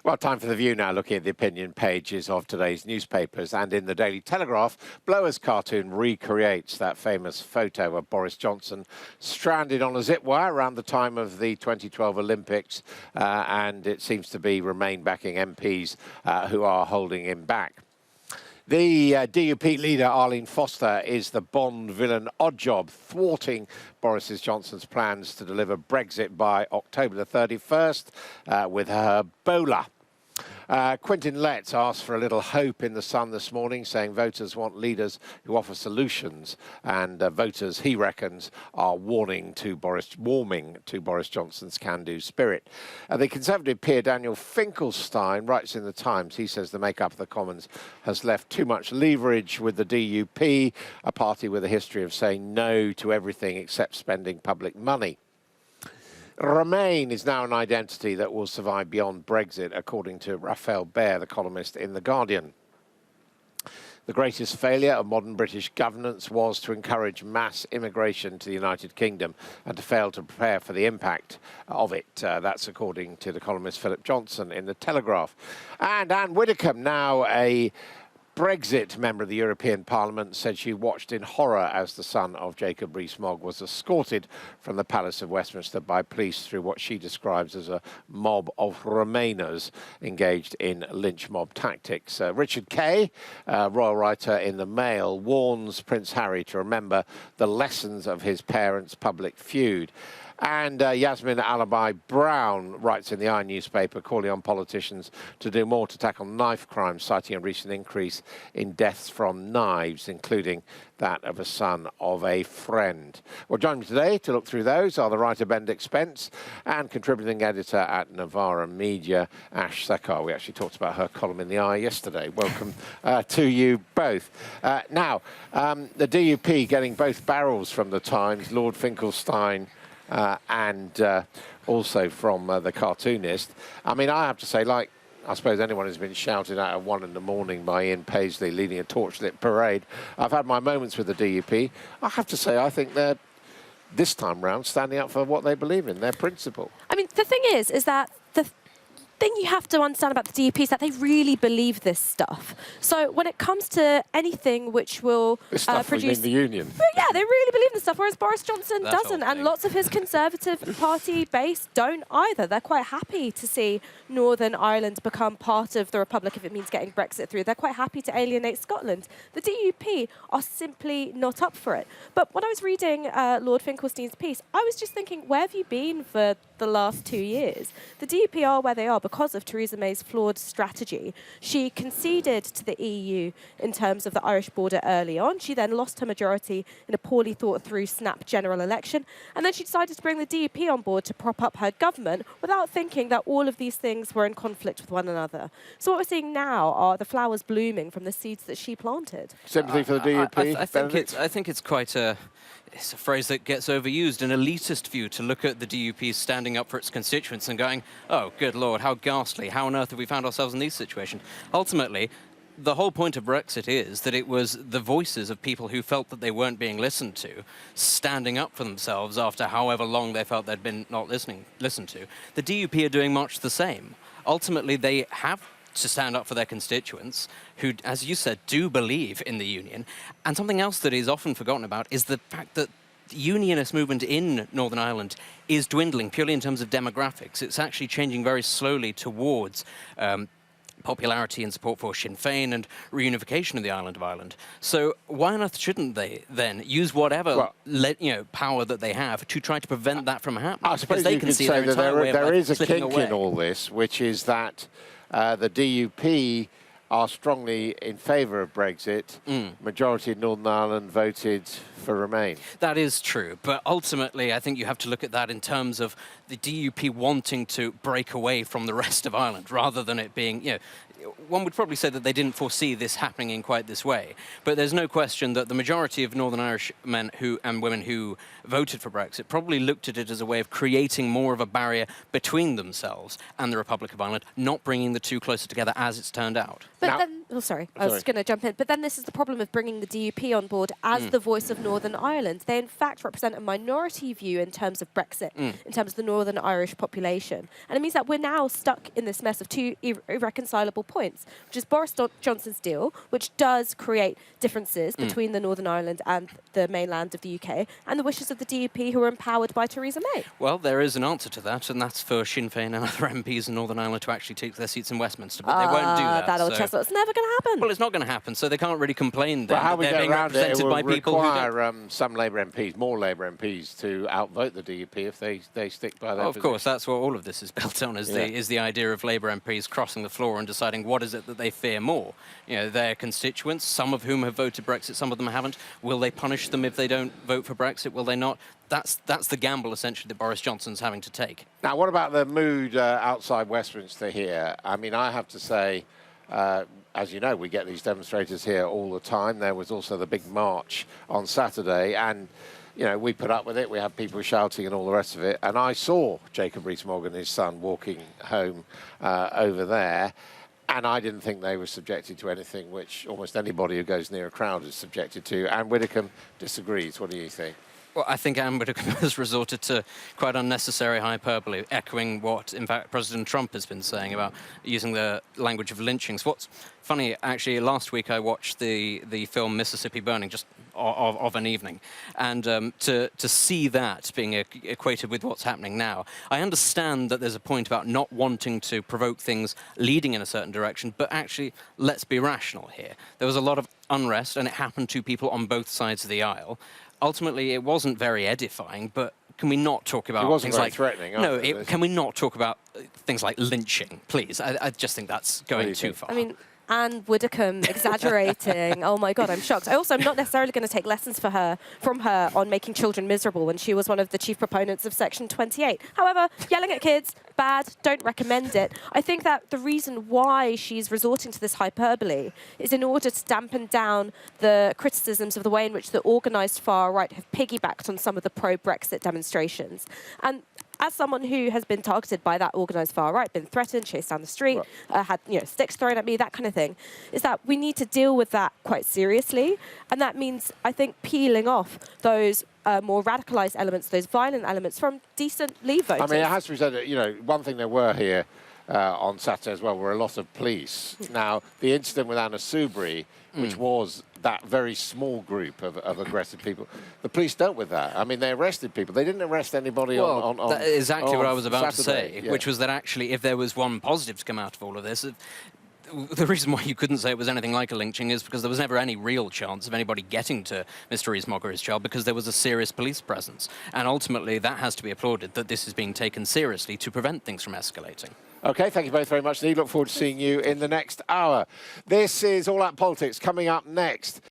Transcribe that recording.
Well, time for The View now, looking at the opinion pages of today's newspapers. And in the Daily Telegraph, Blower's cartoon recreates that famous photo of Boris Johnson stranded on a zip wire around the time of the 2012 Olympics. And it seems to be Remain backing MPs who are holding him back. The DUP leader, Arlene Foster, is the Bond villain Oddjob, thwarting Boris Johnson's plans to deliver Brexit by October the 31st with her bowler. Quentin Letts asked for a little hope in the Sun this morning, saying voters want leaders who offer solutions, and voters, he reckons, are warming to Boris Johnson's can-do spirit. The Conservative peer Daniel Finkelstein writes in the Times, he says the make-up of the Commons has left too much leverage with the DUP, a party with a history of saying no to everything except spending public money. Remain is now an identity that will survive beyond Brexit, according to Raphael Baer, the columnist in The Guardian. The greatest failure of modern British governance was to encourage mass immigration to the United Kingdom and to fail to prepare for the impact of it. That's according to the columnist Philip Johnson in The Telegraph. And Anne Widdecombe, now a Brexit member of the European Parliament, said she watched in horror as the son of Jacob Rees-Mogg was escorted from the Palace of Westminster by police through what she describes as a mob of Remainers engaged in lynch mob tactics. Richard Kay, royal writer in the Mail, warns Prince Harry to remember the lessons of his parents' public feud. And Yasmin Alabai-Brown writes in the Iron newspaper, calling on politicians to do more to tackle knife crime, citing a recent increase in deaths from knives, including that of a son of a friend. Well, joining me today to look through those are the writer Benedict Spence and contributing editor at Novara Media, Ash Sarkar. We actually talked about her column in the Eye yesterday. Welcome to you both. Now, the DUP getting both barrels from the Times, Lord Finkelstein and also from the cartoonist. I mean, I have to say, like, I suppose anyone who's been shouted at 1 in the morning by Ian Paisley leading a torchlit parade, I've had my moments with the DUP. I have to say, I think they're, this time round, standing up for what they believe in, their principle. I mean, the thing is that the thing you have to understand about the DUP is that they really believe this stuff. So when it comes to anything which will produce the union, yeah, they really believe in this stuff, whereas Boris Johnson doesn't, and lots of his Conservative Party base don't either. They're quite happy to see Northern Ireland become part of the Republic if it means getting Brexit through. They're quite happy to alienate Scotland. The DUP are simply not up for it. But when I was reading Lord Finkelstein's piece, I was just thinking, where have you been for the last 2 years? The DUP are where they are because of Theresa May's flawed strategy. She conceded to the EU in terms of the Irish border early on. She then lost her majority in a poorly thought-through snap general election. And then she decided to bring the DUP on board to prop up her government without thinking that all of these things were in conflict with one another. So what we're seeing now are the flowers blooming from the seeds that she planted. Sympathy for the DUP? I think it's quite a... It's a phrase that gets overused, an elitist view to look at the DUP standing up for its constituents and going, oh, good Lord, how ghastly, how on earth have we found ourselves in these situations? Ultimately, the whole point of Brexit is that it was the voices of people who felt that they weren't being listened to, standing up for themselves after however long they felt they'd been not listened to. The DUP are doing much the same. Ultimately, they have to stand up for their constituents who, as you said, do believe in the union. And something else that is often forgotten about is the fact that the unionist movement in Northern Ireland is dwindling purely in terms of demographics. It's actually changing very slowly towards popularity and support for Sinn Féin and reunification of the island of Ireland. So why on earth shouldn't they then use whatever power that they have to try to prevent that from happening? I suppose you could say that there is a kink in all this, which is that the DUP are strongly in favour of Brexit. Majority of Northern Ireland voted for Remain. That is true, but ultimately I think you have to look at that in terms of the DUP wanting to break away from the rest of Ireland, rather than it being, you know, one would probably say that they didn't foresee this happening in quite this way. But there's no question that the majority of Northern Irish men and women who voted for Brexit probably looked at it as a way of creating more of a barrier between themselves and the Republic of Ireland, not bringing the two closer together as it's turned out. But now, then, I was going to jump in. But then this is the problem of bringing the DUP on board as the voice of Northern Ireland. They, in fact, represent a minority view in terms of Brexit, in terms of the Northern Irish population. And it means that we're now stuck in this mess of two irreconcilable points, which is Boris Johnson's deal, which does create differences between the Northern Ireland and the mainland of the UK, and the wishes of the DUP, who are empowered by Theresa May. Well, there is an answer to that, and that's for Sinn Féin and other MPs in Northern Ireland to actually take their seats in Westminster, but they won't do that. That old chestnut. It's never going to happen. Well, it's not going to happen, so they can't really complain then. But how we they're get being around represented it by will people who don't. require some Labour MPs, more Labour MPs, to outvote the DUP if they stick by their Of course, that's what all of this is built on, is the idea of Labour MPs crossing the floor and deciding what is it that they fear more. You know, their constituents, some of whom have voted Brexit, some of them haven't. Will they punish them if they don't vote for Brexit? Will they not? That's the gamble, essentially, that Boris Johnson's having to take. Now, what about the mood outside Westminster here? I mean, I have to say, as you know, we get these demonstrators here all the time. There was also the big march on Saturday, and you know, we put up with it. We had people shouting and all the rest of it. And I saw Jacob Rees-Mogg and his son walking home over there, and I didn't think they were subjected to anything which almost anybody who goes near a crowd is subjected to. And Widdecombe disagrees. What do you think? Well, I think Anne Widdecombe has resorted to quite unnecessary hyperbole, echoing what, in fact, President Trump has been saying about using the language of lynchings. What's funny, actually, last week I watched the film Mississippi Burning, just of an evening, and to see that being equated with what's happening now, I understand that there's a point about not wanting to provoke things leading in a certain direction, but actually, let's be rational here. There was a lot of unrest, and it happened to people on both sides of the aisle. Ultimately, it wasn't very edifying, but can we not talk about things like threatening? No, can we not talk about things like lynching, please? I just think that's going too far. I mean, Anne Widdecombe exaggerating. Oh my God, I'm shocked. I'm not necessarily going to take lessons from her on making children miserable when she was one of the chief proponents of Section 28. However, yelling at kids, bad, don't recommend it. I think that the reason why she's resorting to this hyperbole is in order to dampen down the criticisms of the way in which the organised far right have piggybacked on some of the pro-Brexit demonstrations. And as someone who has been targeted by that organised far right, been threatened, chased down the street, had sticks thrown at me, that kind of thing, is that we need to deal with that quite seriously. And that means, I think, peeling off those more radicalised elements, those violent elements from decent Leave voters. I mean, it has to be said that, you know, one thing there were here on Saturday as well were a lot of police. Now, the incident with Anna Soubry, which was that very small group of aggressive people, the police dealt with that. I mean, they arrested people. They didn't arrest anybody on that's exactly what I was about Saturday. to say, which was that actually, if there was one positive to come out of all of this, the reason why you couldn't say it was anything like a lynching is because there was never any real chance of anybody getting to Mr. Rees-Mogg or his child, because there was a serious police presence. And ultimately, that has to be applauded, that this is being taken seriously to prevent things from escalating. OK, thank you both very much indeed. Look forward to seeing you in the next hour. This is All Out Politics coming up next.